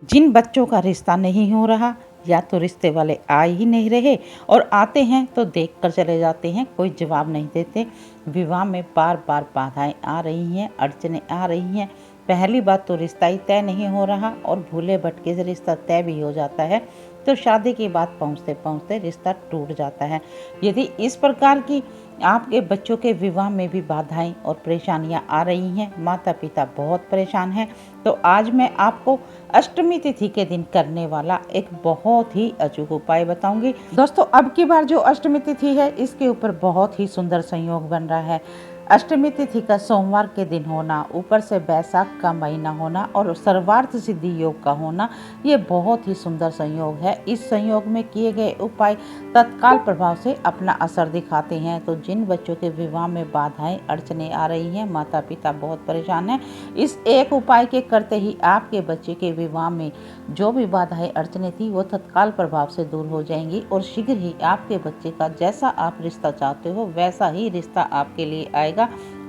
जिन बच्चों का रिश्ता नहीं हो रहा या तो रिश्ते वाले आ ही नहीं रहे और आते हैं तो देख कर चले जाते हैं, कोई जवाब नहीं देते। विवाह में बार बार बाधाएं आ रही हैं, अड़चनें आ रही हैं। पहली बात तो रिश्ता ही तय नहीं हो रहा और भूले भटके से रिश्ता तय भी हो जाता है तो शादी की बात पहुंचते पहुंचते रिश्ता टूट जाता है। यदि इस प्रकार की आपके बच्चों के विवाह में भी बाधाएं और परेशानियां आ रही हैं, माता पिता बहुत परेशान हैं, तो आज मैं आपको अष्टमी तिथि के दिन करने वाला एक बहुत ही अचूक उपाय बताऊंगी। दोस्तों, अब की बार जो अष्टमी तिथि है इसके ऊपर बहुत ही सुंदर संयोग बन रहा है। अष्टमी तिथि का सोमवार के दिन होना, ऊपर से बैसाख का महीना होना और सर्वार्थ सिद्धि योग का होना, ये बहुत ही सुंदर संयोग है। इस संयोग में किए गए उपाय तत्काल प्रभाव से अपना असर दिखाते हैं। तो जिन बच्चों के विवाह में बाधाएं अड़चने आ रही हैं, माता पिता बहुत परेशान हैं, इस एक उपाय के करते ही आपके बच्चे के विवाह में जो भी बाधाएं अड़चने थी वो तत्काल प्रभाव से दूर हो जाएंगी और शीघ्र ही आपके बच्चे का जैसा आप रिश्ता चाहते हो वैसा ही रिश्ता आपके लिए आएगा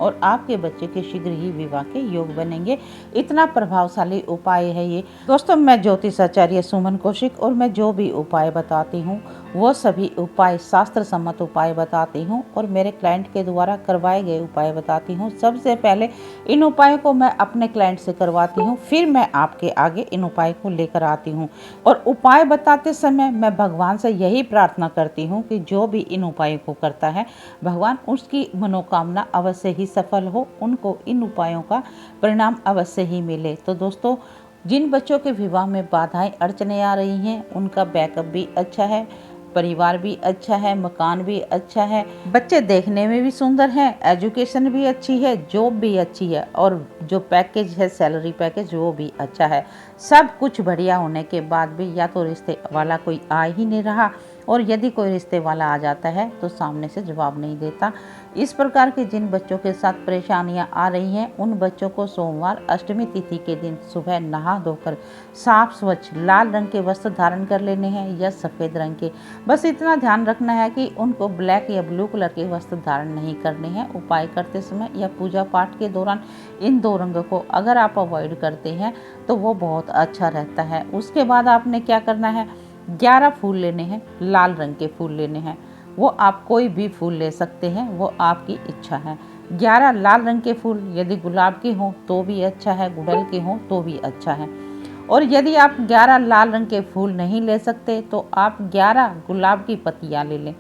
और आपके बच्चे के शीघ्र ही विवाह के योग बनेंगे। इतना प्रभावशाली उपाय है ये। दोस्तों, मैं ज्योतिष आचार्य सुमन कौशिक और मैं जो भी उपाय बताती हूँ वो सभी उपाय शास्त्र सम्मत उपाय बताती हूँ और मेरे क्लाइंट के द्वारा करवाए गए उपाय बताती हूँ। सबसे पहले इन उपायों को मैं अपने क्लाइंट से करवाती हूँ, फिर मैं आपके आगे इन उपाय को लेकर आती हूँ और उपाय बताते समय मैं भगवान से यही प्रार्थना करती हूँ कि जो भी इन उपायों को करता है भगवान उसकी मनोकामना अवश्य ही सफल हो, उनको इन उपायों का परिणाम अवश्य ही मिले। तो दोस्तों, जिन बच्चों के विवाह में बाधाएं अड़चने आ रही हैं उनका बैकअप भी अच्छा है, परिवार भी अच्छा है, मकान भी अच्छा है, बच्चे देखने में भी सुंदर हैं, एजुकेशन भी अच्छी है, जॉब भी अच्छी है और जो पैकेज है सैलरी पैकेज वो भी अच्छा है। सब कुछ बढ़िया होने के बाद भी या तो रिश्ते वाला कोई आ ही नहीं रहा और यदि कोई रिश्ते वाला आ जाता है तो सामने से जवाब नहीं देता। इस प्रकार के जिन बच्चों के साथ परेशानियां आ रही हैं उन बच्चों को सोमवार अष्टमी तिथि के दिन सुबह नहा धोकर साफ स्वच्छ लाल रंग के वस्त्र धारण कर लेने हैं या सफ़ेद रंग के। बस इतना ध्यान रखना है कि उनको ब्लैक या ब्लू कलर के वस्त्र धारण नहीं करने हैं। उपाय करते समय या पूजा पाठ के दौरान इन दो रंगों को अगर आप अवॉइड करते हैं तो वो बहुत अच्छा रहता है। उसके बाद आपने क्या करना है, 11 फूल लेने हैं, लाल रंग के फूल लेने हैं। वो आप कोई भी फूल ले सकते हैं, वो आपकी इच्छा है। 11 लाल रंग के फूल, यदि गुलाब के हों तो भी अच्छा है, गुड़हल के हों तो भी अच्छा है। और यदि आप 11 लाल रंग के फूल नहीं ले सकते तो आप 11 गुलाब की पत्तियां ले लें।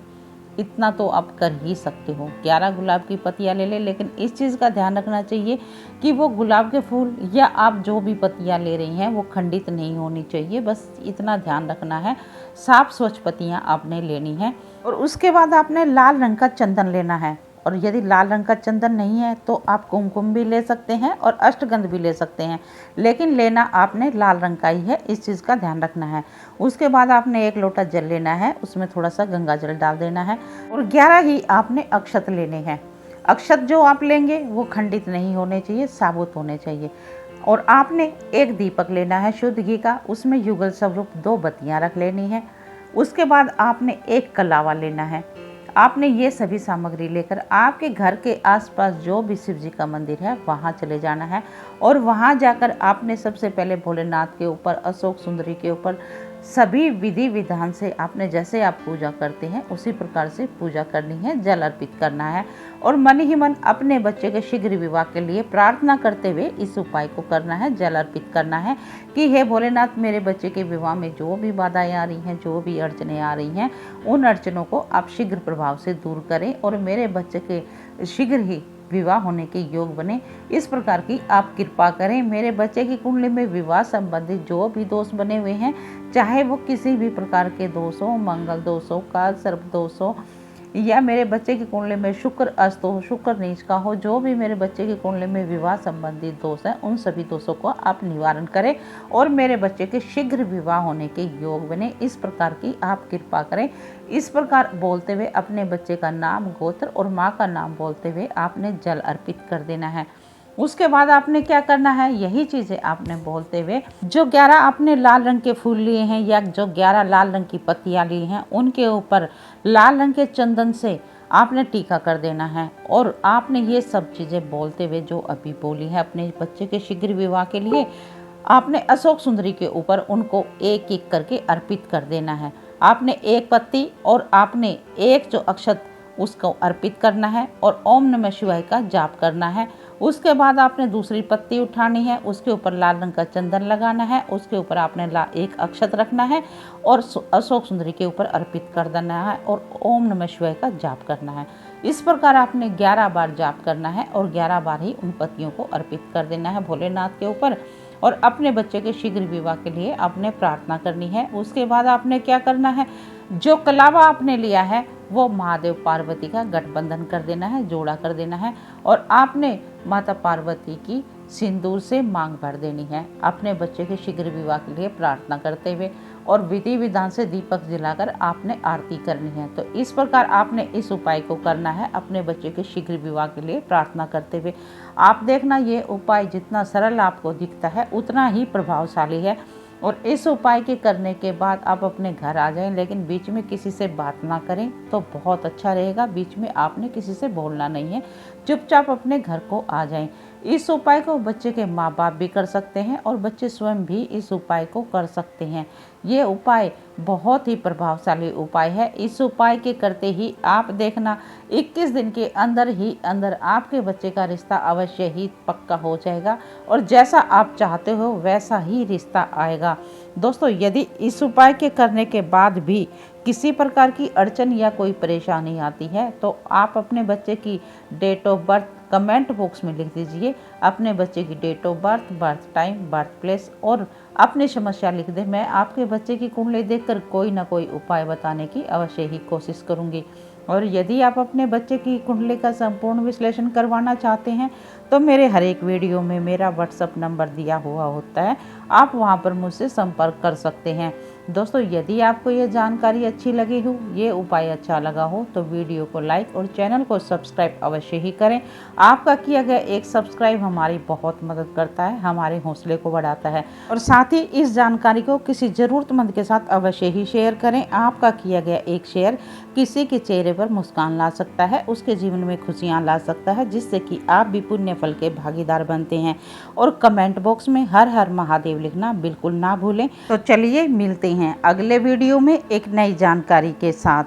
इतना तो आप कर ही सकते हो, 11 गुलाब की पत्तियां ले लें। लेकिन इस चीज़ का ध्यान रखना चाहिए कि वो गुलाब के फूल या आप जो भी पत्तियां ले रही हैं वो खंडित नहीं होनी चाहिए। बस इतना ध्यान रखना है। साफ स्वच्छ पत्तियां आपने लेनी है और उसके बाद आपने लाल रंग का चंदन लेना है। और यदि लाल रंग का चंदन नहीं है तो आप कुमकुम भी ले सकते हैं और अष्टगंध भी ले सकते हैं, लेकिन लेना आपने लाल रंग का ही है, इस चीज़ का ध्यान रखना है। उसके बाद आपने 1 लोटा जल लेना है, उसमें थोड़ा सा गंगा जल डाल देना है और 11 ही आपने अक्षत लेने हैं। अक्षत जो आप लेंगे वो खंडित नहीं होने चाहिए, साबुत होने चाहिए। और आपने एक दीपक लेना है शुद्ध घी का, उसमें युगल स्वरूप 2 बत्तियां रख लेनी है। उसके बाद आपने एक कलावा लेना है। आपने ये सभी सामग्री लेकर आपके घर के आसपास जो भी शिव जी का मंदिर है वहाँ चले जाना है और वहाँ जाकर आपने सबसे पहले भोलेनाथ के ऊपर, अशोक सुंदरी के ऊपर सभी विधि विधान से आपने जैसे आप पूजा करते हैं उसी प्रकार से पूजा करनी है, जल अर्पित करना है और मन ही मन अपने बच्चे के शीघ्र विवाह के लिए प्रार्थना करते हुए इस उपाय को करना है, जल अर्पित करना है कि हे भोलेनाथ, मेरे बच्चे के विवाह में जो भी बाधाएं आ रही हैं, जो भी अड़चने आ रही हैं, उन अड़चनों को आप शीघ्र प्रभाव से दूर करें और मेरे बच्चे के शीघ्र ही विवाह होने के योग बने। इस प्रकार की आप कृपा करें। मेरे बच्चे की कुंडली में विवाह संबंधित जो भी दोष बने हुए हैं, चाहे वो किसी भी प्रकार के दोष हो, मंगल दोष हो, काल सर्प दोष हो या मेरे बच्चे की कुंडली में शुक्र अस्त हो, शुक्र नीच का हो, जो भी मेरे बच्चे की कुंडली में विवाह संबंधित दोष है उन सभी दोषों को आप निवारण करें और मेरे बच्चे के शीघ्र विवाह होने के योग बने। इस प्रकार की आप कृपा करें। इस प्रकार बोलते हुए अपने बच्चे का नाम, गोत्र और माँ का नाम बोलते हुए आपने जल अर्पित कर देना है। उसके बाद आपने क्या करना है, यही चीज़ें आपने बोलते हुए जो 11 आपने लाल रंग के फूल लिए हैं या जो 11 लाल रंग की पत्तियां ली हैं उनके ऊपर लाल रंग के चंदन से आपने टीका कर देना है और आपने ये सब चीज़ें बोलते हुए जो अभी बोली है अपने बच्चे के शीघ्र विवाह के लिए आपने अशोक सुंदरी के ऊपर उनको एक एक करके अर्पित कर देना है। आपने एक पत्ती और आपने एक जो अक्षत उसको अर्पित करना है और ओम नमः शिवाय का जाप करना है। उसके बाद आपने दूसरी पत्ती उठानी है, उसके ऊपर लाल रंग का चंदन लगाना है, उसके ऊपर आपने एक अक्षत रखना है और अशोक सुंदरी के ऊपर अर्पित कर देना है और ओम नमः शिवाय का जाप करना है। इस प्रकार आपने 11 बार जाप करना है और 11 बार ही उन पत्तियों को अर्पित कर देना है भोलेनाथ के ऊपर और अपने बच्चे के शीघ्र विवाह के लिए आपने प्रार्थना करनी है। उसके बाद आपने क्या करना है, जो कलावा आपने लिया है वो महादेव पार्वती का गठबंधन कर देना है, जोड़ा कर देना है और आपने माता पार्वती की सिंदूर से मांग भर देनी है अपने बच्चे के शीघ्र विवाह के लिए प्रार्थना करते हुए और विधि विधान से दीपक जलाकर आपने आरती करनी है। तो इस प्रकार आपने इस उपाय को करना है अपने बच्चे के शीघ्र विवाह के लिए प्रार्थना करते हुए। आप देखना ये उपाय जितना सरल आपको दिखता है उतना ही प्रभावशाली है और इस उपाय के करने के बाद आप अपने घर आ जाएं, लेकिन बीच में किसी से बात ना करें तो बहुत अच्छा रहेगा। बीच में आपने किसी से बोलना नहीं है, चुपचाप अपने घर को आ जाएं। इस उपाय को बच्चे के माँ बाप भी कर सकते हैं और बच्चे स्वयं भी इस उपाय को कर सकते हैं। ये उपाय बहुत ही प्रभावशाली उपाय है। इस उपाय के करते ही आप देखना 21 दिन के अंदर ही अंदर आपके बच्चे का रिश्ता अवश्य ही पक्का हो जाएगा और जैसा आप चाहते हो वैसा ही रिश्ता आएगा। दोस्तों, यदि इस उपाय के करने के बाद भी किसी प्रकार की अड़चन या कोई परेशानी आती है तो आप अपने बच्चे की date of birth comment box में लिख दीजिए। अपने बच्चे की date of birth, birth time, birth place और अपनी समस्या लिख दें। मैं आपके बच्चे की कुंडली देखकर कोई ना कोई उपाय बताने की अवश्य ही कोशिश करूंगी। और यदि आप अपने बच्चे की कुंडली का संपूर्ण विश्लेषण करवाना चाहते हैं तो मेरे हर एक वीडियो में मेरा व्हाट्सएप नंबर दिया हुआ होता है, आप वहां पर मुझसे संपर्क कर सकते हैं। दोस्तों, यदि आपको ये जानकारी अच्छी लगी हो, ये उपाय अच्छा लगा हो तो वीडियो को लाइक और चैनल को सब्सक्राइब अवश्य ही करें। आपका किया गया एक सब्सक्राइब हमारी बहुत मदद करता है, हमारे हौसले को बढ़ाता है और साथ ही इस जानकारी को किसी ज़रूरतमंद के साथ अवश्य ही शेयर करें। आपका किया गया एक शेयर किसी के चेहरे पर मुस्कान ला सकता है, उसके जीवन में खुशियाँ ला सकता है, जिससे कि आप भी पुण्य फल के भागीदार बनते हैं। और कमेंट बॉक्स में हर हर महादेव लिखना बिल्कुल ना भूलें। तो चलिए मिलते हैं अगले वीडियो में एक नई जानकारी के साथ।